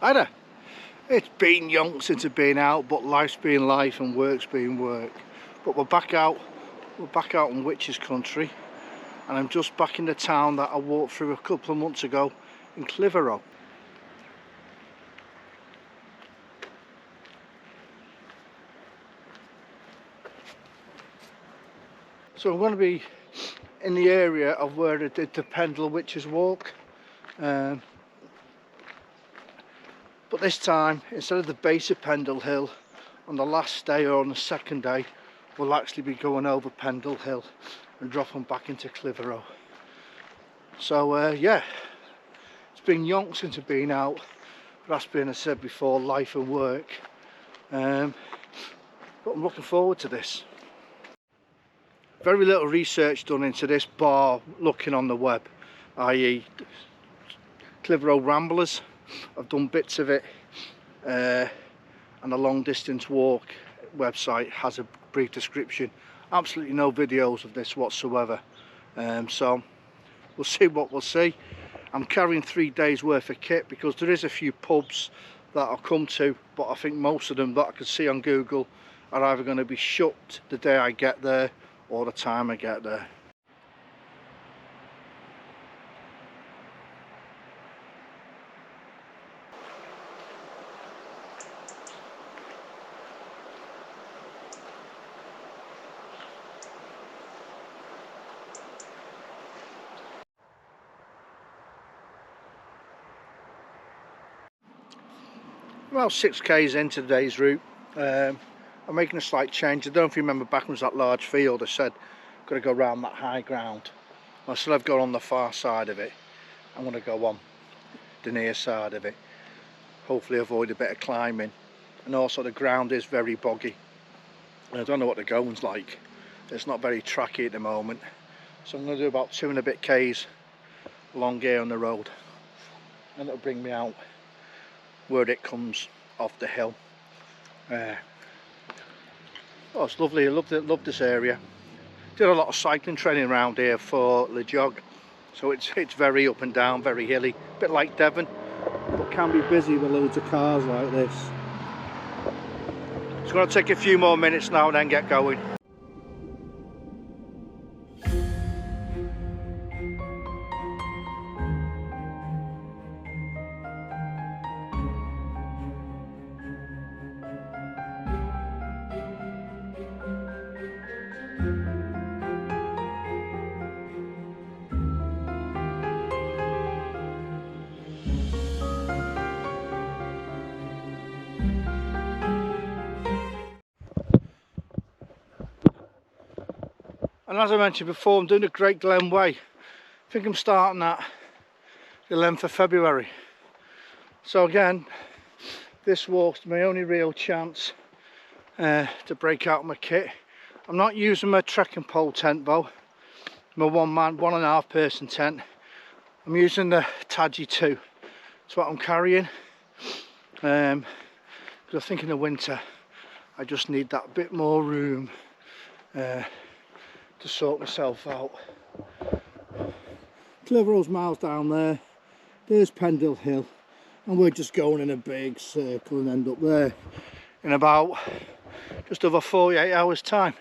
Hi there. It's been young since I've been out, but life's been life and work's been work. But we're back out in Witches country, and I'm just back in the town that I walked through a couple of months ago in Clitheroe. So I'm going to be in the area of where I did the Pendle Witches walk. But this time, instead of the base of Pendle Hill, on the last day or on the second day, we'll actually be going over Pendle Hill and dropping back into Clitheroe. So yeah, it's been yonk since I've been out, but that's been, as I said before, life and work. But I'm looking forward to this. Very little research done into this bar looking on the web, i.e. Clitheroe Ramblers. I've done bits of it, and the long distance walk website has a brief description. Absolutely no videos of this whatsoever, so we'll see what we'll see. I'm carrying 3 days worth of kit because there is a few pubs that I'll come to, but I think most of them that I can see on Google are either going to be shut the day I get there or the time I get there. About 6k's into today's route. I'm making a slight change. I don't know if you remember back when it was that large field, I said I've got to go around that high ground. Well, still I've gone on the far side of it. I'm going to go on the near side of it. Hopefully avoid a bit of climbing. And also the ground is very boggy. I don't know what the going's like. It's not very tracky at the moment. So I'm going to do about 2 and a bit k's along here on the road. And it'll bring me out where it comes off the hill. Oh, it's lovely. I love this area. Did a lot of cycling training around here for the jog, so it's very up and down, very hilly, a bit like Devon, but can be busy with loads of cars like this. It's going to take a few more minutes now and then get going. And as I mentioned before, I'm doing the Great Glen Way. I think I'm starting at the 11th of February. So again, this walk's my only real chance to break out my kit. I'm not using my trekking pole tent though, my 1.5 person tent. I'm using the Tadgy 2. That's what I'm carrying. Because I think in the winter I just need that bit more room to sort myself out. Clitheroe's miles down there. There's Pendle Hill, and we're just going in a big circle and end up there in about just over 48 hours time.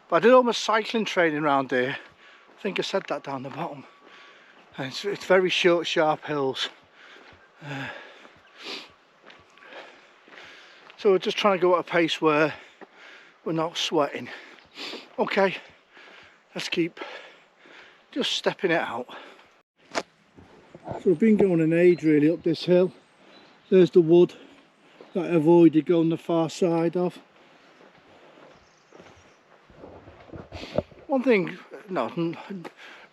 But I did all my cycling training around here. I think I said that down the bottom. And it's very short, sharp hills. So we're just trying to go at a pace where we're not sweating. Okay, let's keep just stepping it out. So we've been going an age really up this hill. There's the wood that I avoided going the far side of. One thing, no,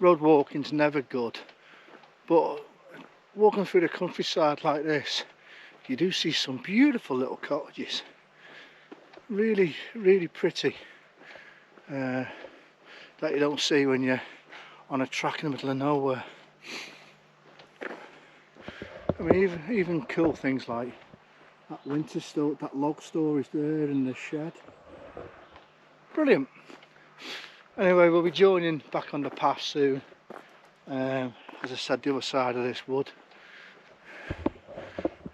road walking's never good, but walking through the countryside like this, you do see some beautiful little cottages. Really, really pretty, that you don't see when you're on a track in the middle of nowhere. I mean, even cool things like that winter store, that log storage there in the shed. Brilliant. Anyway, we'll be joining back on the path soon. As I said, the other side of this wood.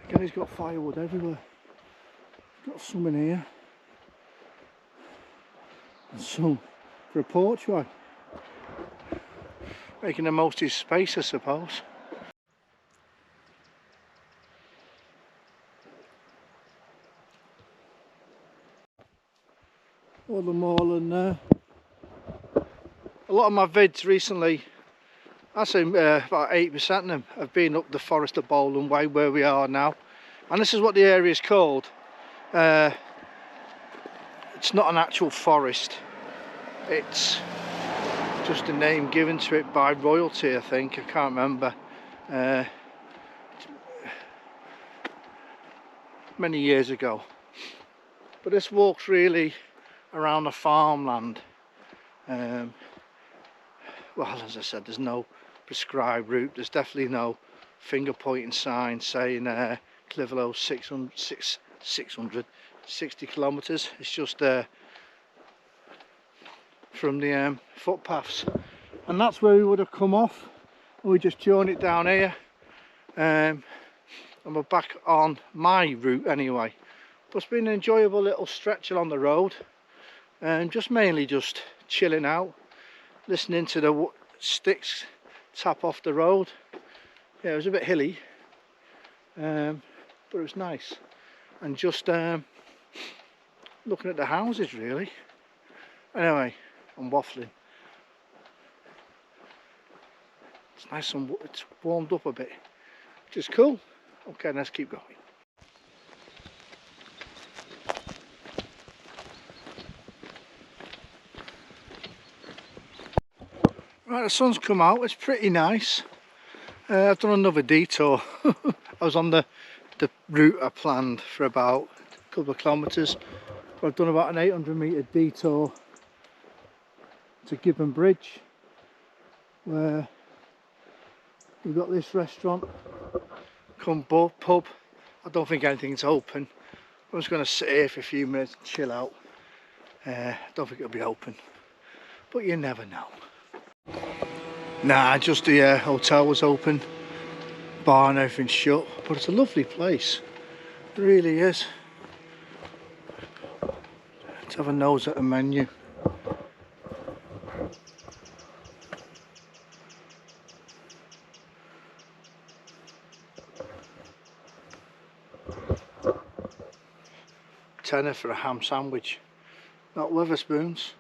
Again, he's got firewood everywhere. Got some in here. And some for a porchway. Making the most of his space, I suppose. All the moorland there. A lot of my vids recently, I say about 80% of them have been up the Forest of Bowland way where we are now. And this is what the area is called. It's not an actual forest. It's just a name given to it by royalty, I think. I can't remember. Many years ago. But this walk's really around the farmland. Well, as I said, there's no prescribed route. There's definitely no finger pointing sign saying Clitheroe 660 kilometres. It's just from the footpaths, and that's where we would have come off. We just joined it down here, and we're back on my route anyway. But it's been an enjoyable little stretch along the road, and just mainly just chilling out, listening to the sticks tap off the road. Yeah, it was a bit hilly, but it was nice, and just looking at the houses really. Anyway, I'm waffling. It's nice and it's warmed up a bit, which is cool. Okay, let's keep going. Right, the sun's come out. It's pretty nice. I've done another detour. I was on the route I planned for about a couple of kilometres. I've done about an 800-metre detour to Gibbon Bridge, where we've got this restaurant come pub. I don't think anything's open. I'm just going to sit here for a few minutes and chill out. I don't think it'll be open, but you never know. Nah, just the hotel was open, bar and everything's shut, but it's a lovely place. It really is. Let's have a nose at the menu. £10 for a ham sandwich, not Wetherspoons.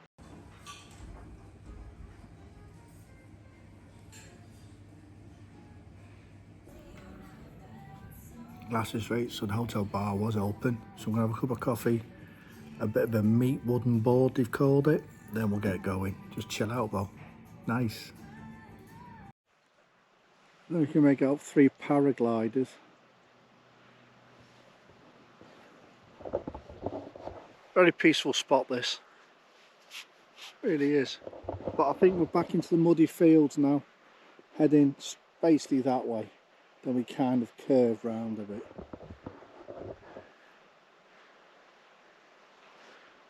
Glasses right, so the hotel bar was open, so I'm gonna have a cup of coffee, a bit of a meat wooden board they've called it, then we'll get going. Just chill out though. Nice. Now you can make out 3 paragliders. Very peaceful spot this. Really is. But I think we're back into the muddy fields now, heading basically that way. Then we kind of curve round a bit.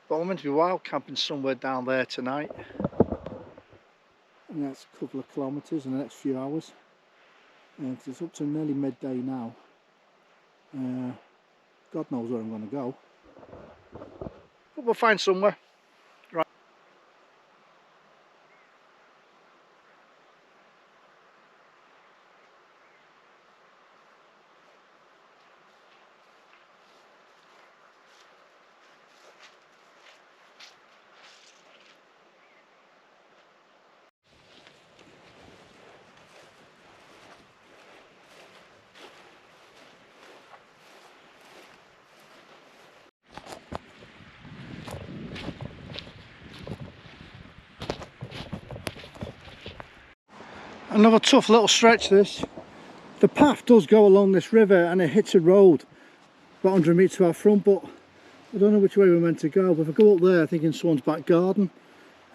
But I'm meant to be wild camping somewhere down there tonight. And that's a couple of kilometres in the next few hours. Because it's up to nearly midday now. God knows where I'm going to go. But we'll find somewhere. Right. Another tough little stretch this. The path does go along this river and it hits a road about 100 metres to our front, but I don't know which way we're meant to go. But if I go up there, I think in someone's back garden,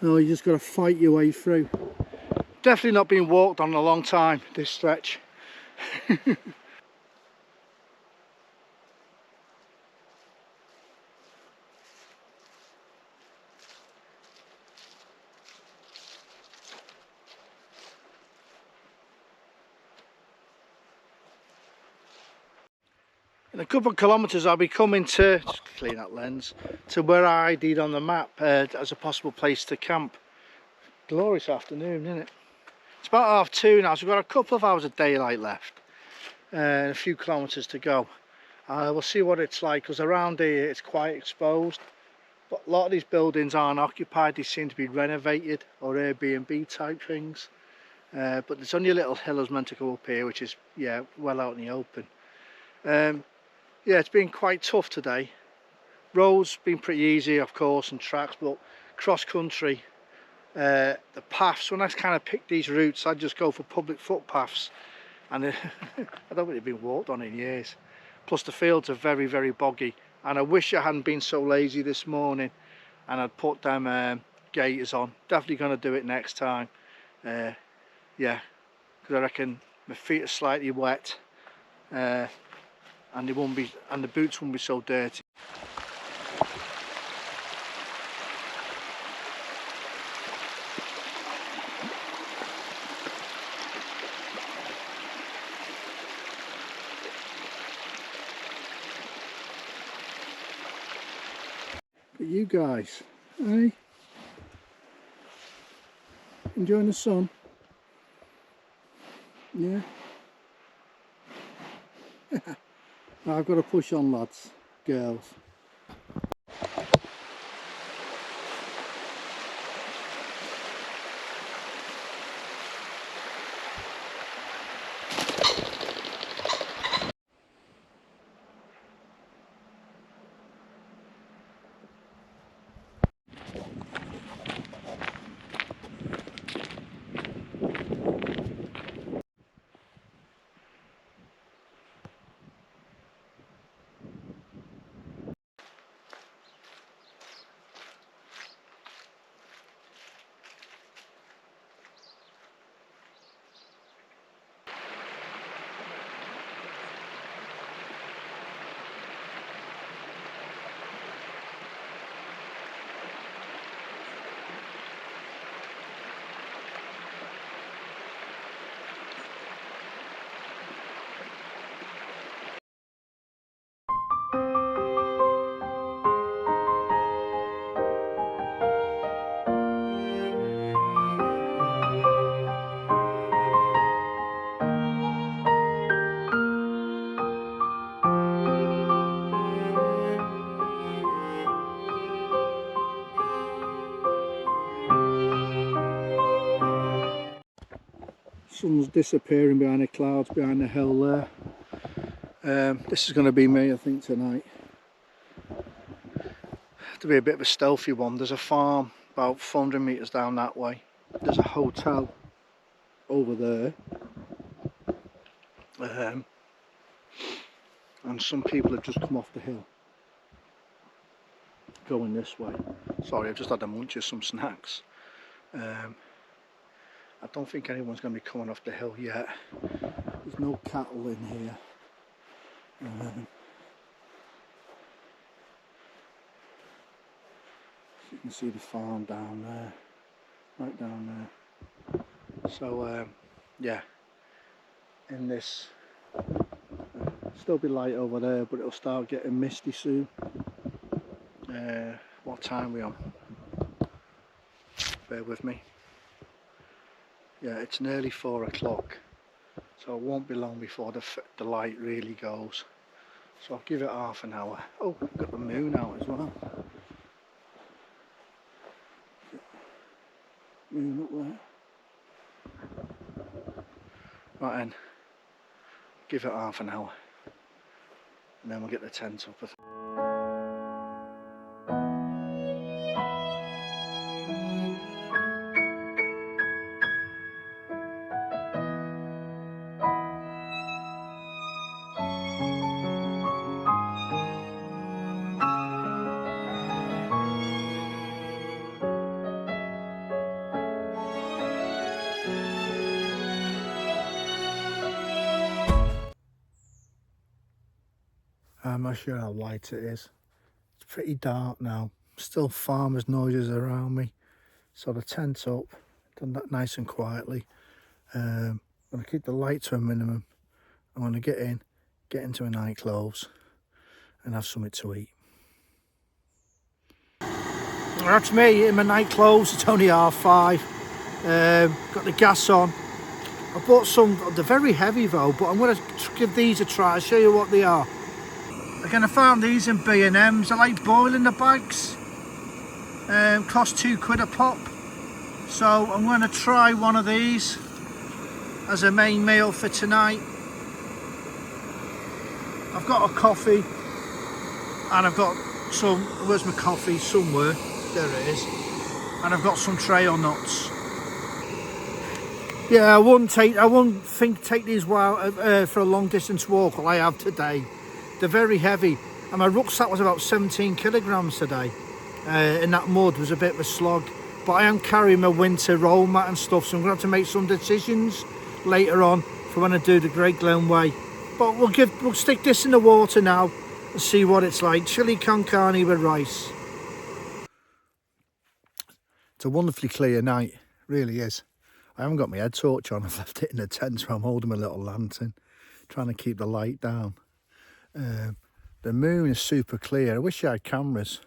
you just got to fight your way through. Definitely not been walked on in a long time, this stretch. In a couple of kilometres I'll be coming to, just clean that lens, to where I did on the map as a possible place to camp. Glorious afternoon, isn't it? It's about 2:30 now, so we've got a couple of hours of daylight left and a few kilometres to go. We'll see what it's like, because around here it's quite exposed, but a lot of these buildings aren't occupied. They seem to be renovated or Airbnb type things, but there's only a little hill that's meant to go up here, which is, yeah, well out in the open. Yeah, it's been quite tough today. Roads been pretty easy, of course, and tracks, but cross country, the paths, when I kind of pick these routes, I just go for public footpaths, and I don't think they've been walked on in years. Plus the fields are very, very boggy, and I wish I hadn't been so lazy this morning and I'd put them gaiters on. Definitely going to do it next time. Yeah, because I reckon my feet are slightly wet, and they won't be, and the boots won't be so dirty. But you guys, hey, enjoying the sun? Yeah. I've got to push on, lads, girls. Sun's disappearing behind the clouds, behind the hill there. This is going to be me, I think, tonight. To be a bit of a stealthy one. There's a farm about 400 metres down that way. There's a hotel over there. And some people have just come off the hill going this way. Sorry, I've just had a munch of some snacks. I don't think anyone's going to be coming off the hill yet. There's no cattle in here. You can see the farm down there, right down there. So yeah, in this, still be light over there, but it'll start getting misty soon. What time are we on? Bear with me. Yeah, it's nearly 4 o'clock, so it won't be long before the light really goes. So I'll give it half an hour. Oh, we've got the moon out as well. Moon up there. Right then, give it half an hour, and then we'll get the tent up. I'm not sure how light it is. It's pretty dark now. Still farmers' noises around me. So the tent's up, done that nice and quietly. I'm going to keep the light to a minimum. I'm going to get into my night clothes and have something to eat. That's me in my night clothes. It's only 5:30. Got the gas on. I bought some, they're very heavy though, but I'm going to give these a try. I'll show you what they are. Again, I found these in B&M's. I like boiling the bags. Cost £2 a pop. So I'm going to try one of these as a main meal for tonight. I've got a coffee and I've got some, where's my coffee? Somewhere, there it is. And I've got some trail nuts. Yeah, I wouldn't take these for a long distance walk like I have today. They're very heavy, and my rucksack was about 17 kilograms today. And that mud was a bit of a slog. But I am carrying my winter roll mat and stuff, so I'm going to have to make some decisions later on for when I do the Great Glen Way. But we'll stick this in the water now and see what it's like. Chili con carne with rice. It's a wonderfully clear night, really is. I haven't got my head torch on. I've left it in the tent, so I'm holding my little lantern, trying to keep the light down. The moon is super clear. I wish I had cameras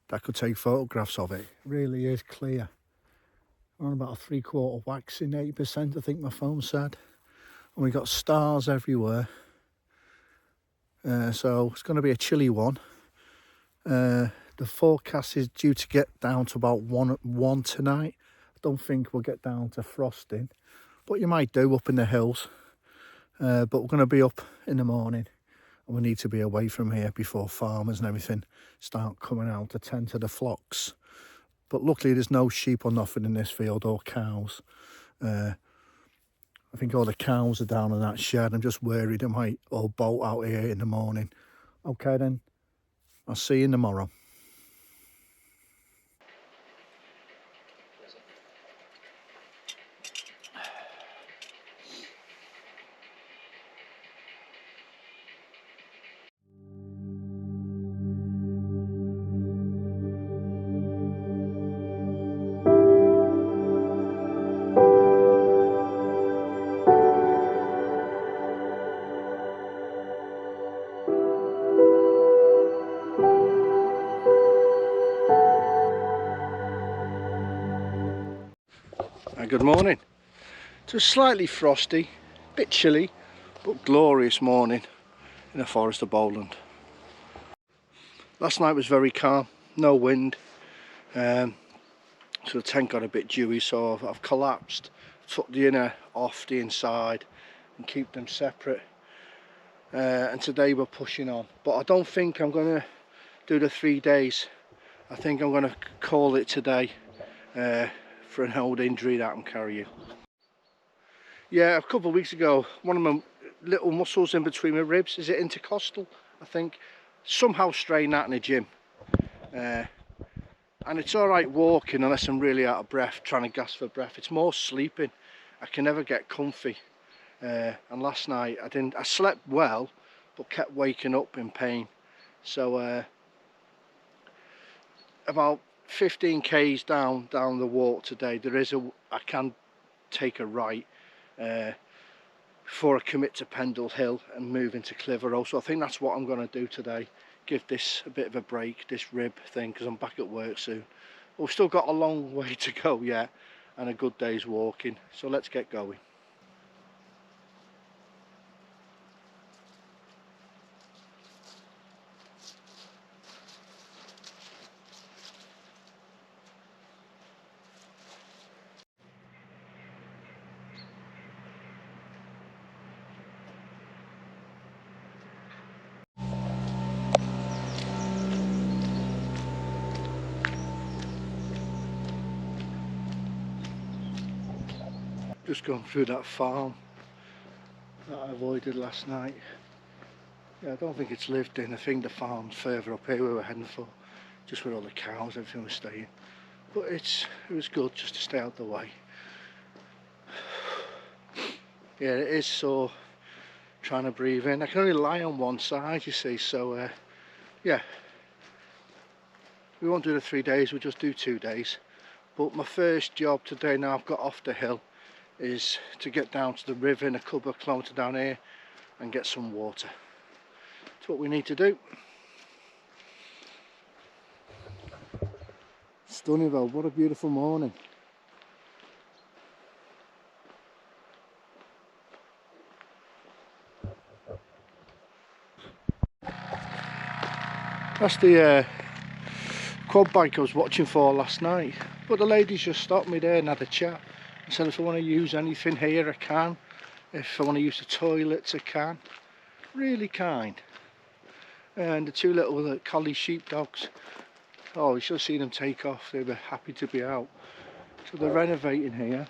that could take photographs of it. It really is clear. I'm on about a 3/4 waxing, 80%, I think my phone said. And we got stars everywhere. So it's going to be a chilly one. The forecast is due to get down to about 1 tonight. I don't think we'll get down to frosting, but you might do up in the hills. But we're going to be up in the morning, and we need to be away from here before farmers and everything start coming out to tend to the flocks. But luckily there's no sheep or nothing in this field, or cows. I think all the cows are down in that shed. I'm just worried they might all bolt out here in the morning. Okay then, I'll see you tomorrow. Good morning. Just slightly frosty, bit chilly, but glorious morning in the Forest of Bowland. Last night was very calm, no wind, so the tent got a bit dewy, so I've collapsed, took the inner off the inside and keep them separate. And today we're pushing on, but I don't think I'm going to do the 3 days. I think I'm going to call it today. For an old injury that I'm carrying. Yeah, a couple of weeks ago, one of my little muscles in between my ribs, is it intercostal, I think, somehow strained that in the gym. And it's alright walking unless I'm really out of breath, trying to gasp for breath. It's more sleeping. I can never get comfy. And last night I slept well, but kept waking up in pain. So about 15 k's down the walk today, I can take a right before I commit to Pendle Hill and move into Clitheroe. So I think that's what I'm going to do today, give this a bit of a break, this rib thing, because I'm back at work soon. But we've still got a long way to go yet and a good day's walking, so let's get going. Just going through that farm that I avoided last night. Yeah, I don't think it's lived in. I think the farm's further up here we were heading for, just where all the cows, everything was staying. But it was good just to stay out the way. Yeah, it is so trying to breathe in. I can only lie on one side, you see, so yeah. We won't do the 3 days, we'll just do 2 days. But my first job today, now I've got off the hill, is to get down to the river in a couple of kilometres down here and get some water. That's what we need to do. Stunning though, what a beautiful morning. That's the quad bike I was watching for last night, but the ladies just stopped me there and had a chat and said if I want to use anything here I can, if I want to use the toilets I can. Really kind. And the two little collie sheepdogs, oh, you should have seen them take off. They were happy to be out. So they're renovating here.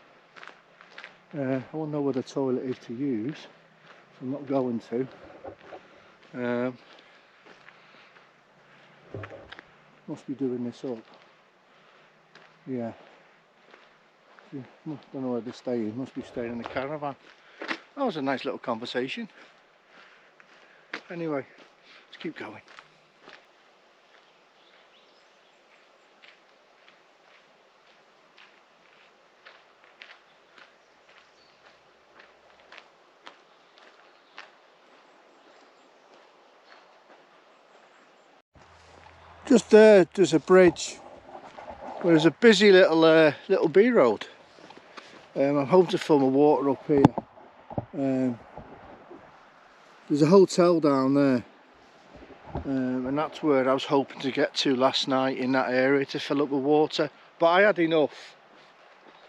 I won't know where the toilet is to use, so I'm not going to. Must be doing this up. Yeah. Don't know where they're staying. Must be staying in the caravan. That was a nice little conversation. Anyway, let's keep going. Just there, there's a bridge. Well, there's a busy little B road. I'm hoping to film a water up here. There's a hotel down there, and that's where I was hoping to get to last night, in that area, to fill up with water. But I had enough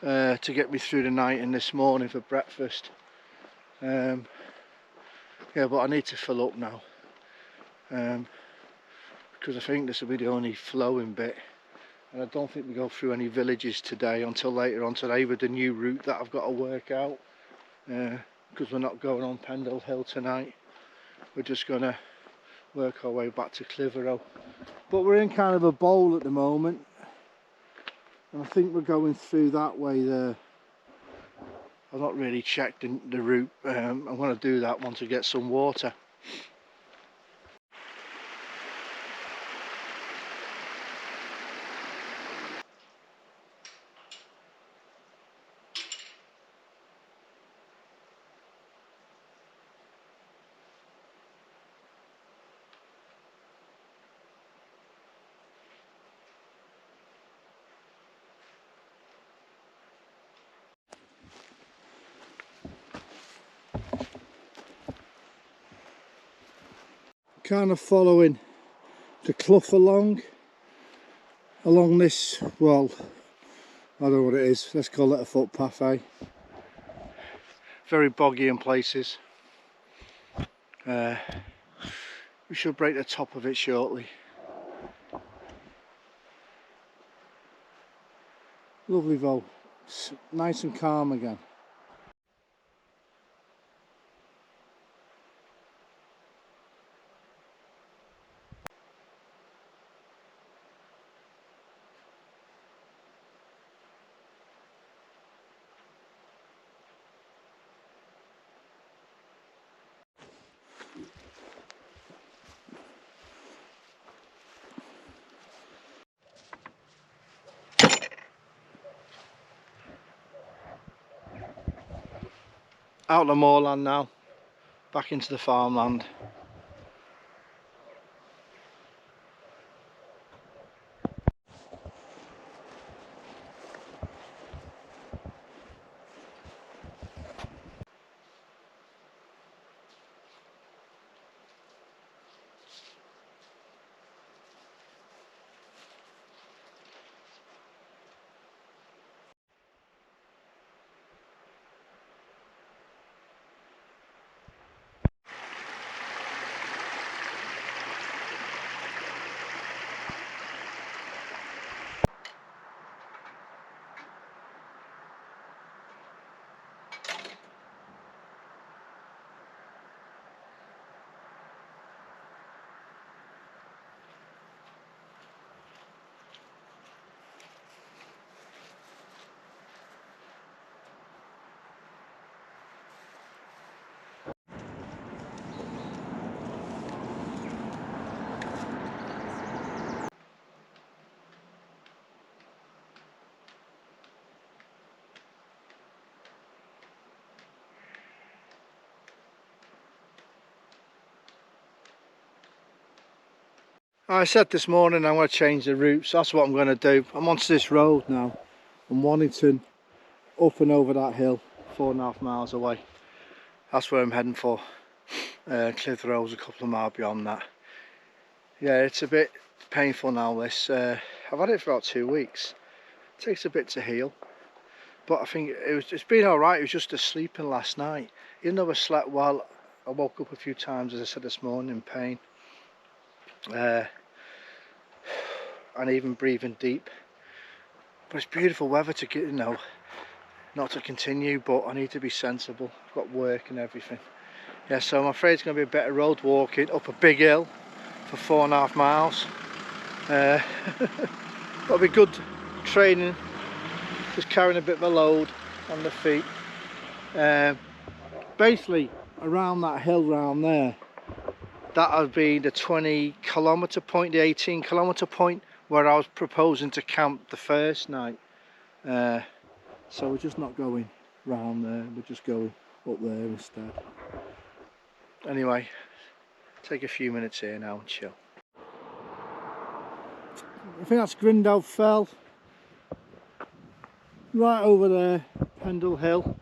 to get me through the night and this morning for breakfast. Yeah, but I need to fill up now, because I think this will be the only flowing bit. And I don't think we go through any villages today until later on today with the new route that I've got to work out, because we're not going on Pendle Hill tonight. We're just going to work our way back to Clitheroe. But we're in kind of a bowl at the moment, and I think we're going through that way there. I've not really checked the route. I'm going to do that once I get some water. Kind of following the clough along this, well, I don't know what it is, let's call it a footpath, eh? Very boggy in places. We should break the top of it shortly. Lovely though, it's nice and calm again. Out of the moorland now, back into the farmland. I said this morning I'm going to change the route, so that's what I'm going to do. I'm onto this road now from Waddington up and over that hill, 4.5 miles away. That's where I'm heading for. Clitheroe's a couple of miles beyond that. Yeah, it's a bit painful now this. I've had it for about 2 weeks. It takes a bit to heal, but I think it's been alright. It was just a sleeping last night. Even though I slept well, I woke up a few times, as I said this morning, in pain. And even breathing deep. But it's beautiful weather to get, not to continue, but I need to be sensible. I've got work and everything. Yeah, so I'm afraid it's going to be a better road walking up a big hill for 4.5 miles. That'll be good training, just carrying a bit of a load on the feet. Basically, around that hill round there, that would be the 20-kilometre point, the 18-kilometre point where I was proposing to camp the first night. So we're just not going round there, we're just going up there instead. Anyway, take a few minutes here now and chill. I think that's Grindal Fell. Right over there, Pendle Hill.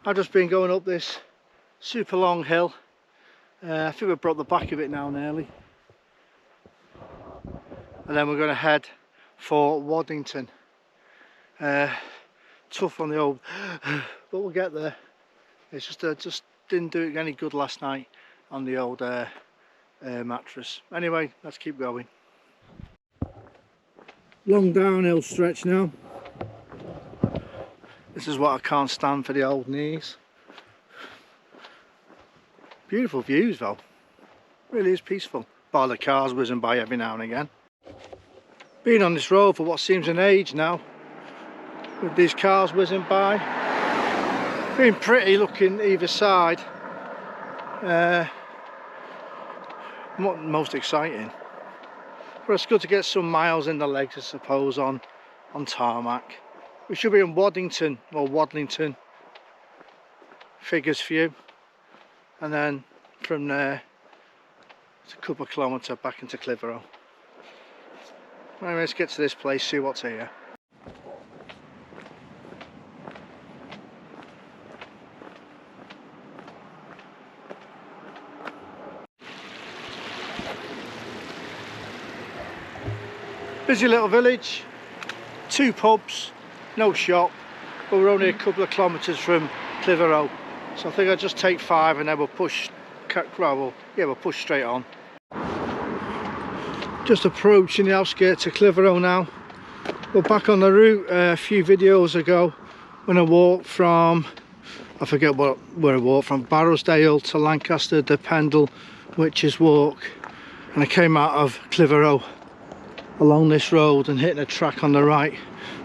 I've just been going up this super long hill. I think we've brought the back of it now nearly. And then we're going to head for Waddington. Tough on the old, but we'll get there. It's just didn't do it any good last night on the old mattress. Anyway, let's keep going. Long downhill stretch now. This is what I can't stand for the old knees. Beautiful views though, really is peaceful. Bar the cars whizzing by every now and again. Been on this road for what seems an age now, with these cars whizzing by. Been pretty looking either side. Not most exciting, but it's good to get some miles in the legs, I suppose, on tarmac. We should be in Waddington or Wadlington, figures for you, and then from there it's a couple of kilometres back into Clitheroe. Anyway, let's get to this place, see what's here. Busy little village, 2 pubs, no shop, but we're only a couple of kilometres from Clitheroe, so I think I'll just take 5 and then we'll push, we'll push straight on. Just approaching the outskirts of Clitheroe now. We're back on the route. A few videos ago when I walked from, I forget where I walked from, Barrowsdale to Lancaster, the Pendle Witches Walk, and I came out of Clitheroe along this road and hitting a track on the right,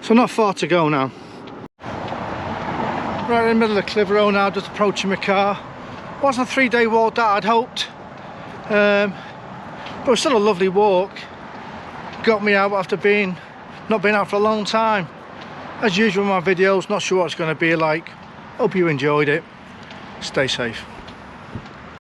so not far to go now. Right in the middle of Clitheroe now, just approaching my car. Wasn't a 3-day walk that I'd hoped, but it was still a lovely walk. Got me out after not being out for a long time. As usual in my videos, not sure what it's going to be like. Hope you enjoyed it. Stay safe.